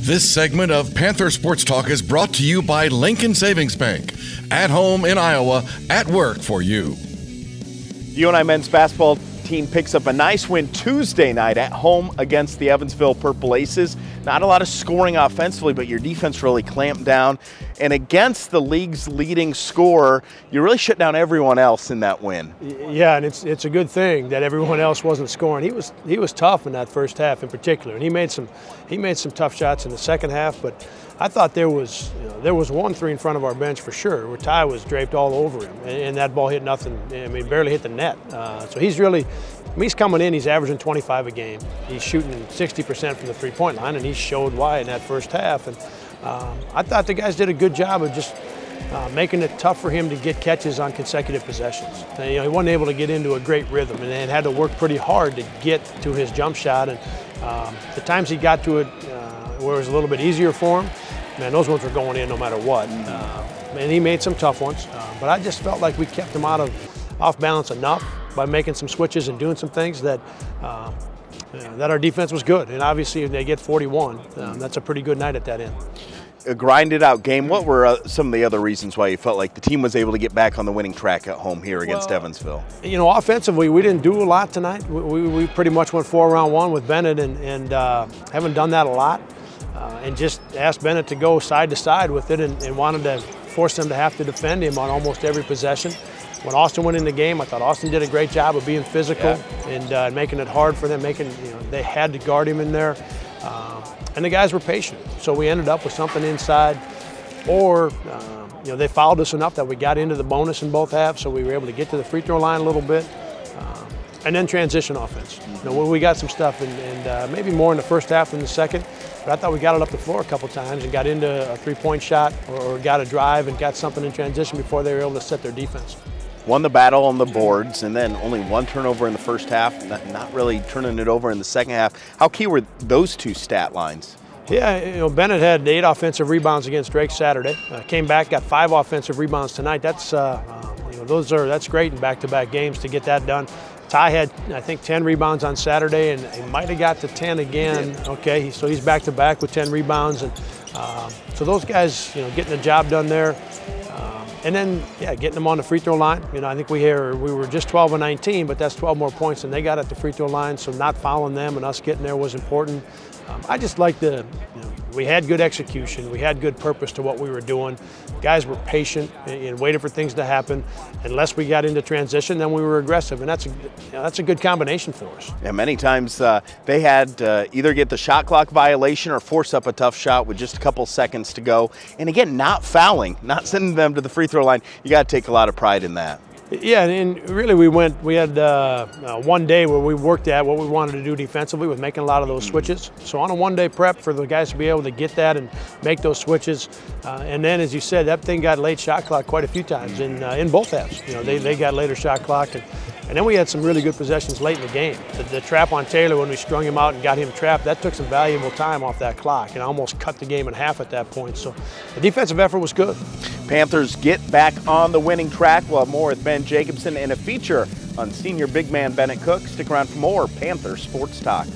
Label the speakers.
Speaker 1: This segment of Panther Sports Talk is brought to you by Lincoln Savings Bank. At home in Iowa, at work for you.
Speaker 2: The UNI men's basketball team picks up a nice win Tuesday night at home against the Evansville Purple Aces. Not a lot of scoring offensively, but your defense really clamped down. And against the league's leading scorer, you really shut down everyone else in that win.
Speaker 3: Yeah, and it's a good thing that everyone else wasn't scoring. He was tough in that first half in particular, and he made some tough shots in the second half. But I thought there was 1-3 in front of our bench for sure, where Ty was draped all over him, and that ball hit nothing. I mean, barely hit the net. So he's coming in. He's averaging 25 a game. He's shooting 60% from the three-point line, and he showed why in that first half. And I thought the guys did a good job of just making it tough for him to get catches on consecutive possessions. And, he wasn't able to get into a great rhythm, and had to work pretty hard to get to his jump shot. And the times he got to it where it was a little bit easier for him, man, those ones were going in no matter what. And he made some tough ones, but I just felt like we kept him off balance enough by making some switches and doing some things that our defense was good. And obviously, if they get 41, that's a pretty good night at that end.
Speaker 2: A grinded out game. What were some of the other reasons why you felt like the team was able to get back on the winning track at home here against Evansville?
Speaker 3: Offensively, we didn't do a lot tonight. We pretty much went 4-on-1 with Bennett and haven't done that a lot. And just asked Bennett to go side to side with it and wanted to force them to have to defend him on almost every possession. When Austin went in the game, I thought Austin did a great job of being physical and making it hard for them. They had to guard him in there, and the guys were patient. So we ended up with something inside, or they fouled us enough that we got into the bonus in both halves, so we were able to get to the free throw line a little bit, and then transition offense. We got some stuff, and maybe more in the first half than the second. But I thought we got it up the floor a couple times and got into a three-point shot or got a drive and got something in transition before they were able to set their defense.
Speaker 2: Won the battle on the boards, and then only one turnover in the first half, not really turning it over in the second half. How key were those two stat lines?
Speaker 3: Yeah, Bennett had 8 offensive rebounds against Drake Saturday. Came back, got 5 offensive rebounds tonight. That's great in back-to-back games to get that done. Ty had, I think, 10 rebounds on Saturday, and he might have got to 10 again. Okay, so he's back-to-back with 10 rebounds, and so those guys, getting the job done there. And then, getting them on the free throw line. I think we were just 12 and 19, but that's 12 more points than they got at the free throw line. So not fouling them and us getting there was important. I just like we had good execution. We had good purpose to what we were doing. Guys were patient and waited for things to happen. Unless we got into transition, then we were aggressive, and that's a good combination for us.
Speaker 2: Yeah, many times they had either get the shot clock violation or force up a tough shot with just a couple seconds to go. And again, not fouling, not sending them to the free throw line. You got to take a lot of pride in that.
Speaker 3: Yeah, and really we had one day where we worked at what we wanted to do defensively with making a lot of those switches. So on a one-day prep for the guys to be able to get that and make those switches. And then, as you said, that thing got late shot clock quite a few times in both halves. They got later shot clocked. And then we had some really good possessions late in the game. The trap on Taylor, when we strung him out and got him trapped, that took some valuable time off that clock and almost cut the game in half at that point. So the defensive effort was good.
Speaker 2: Panthers get back on the winning track. We'll have more with Ben Jacobson and a feature on senior big man Bennett Cook. Stick around for more Panther Sports Talk.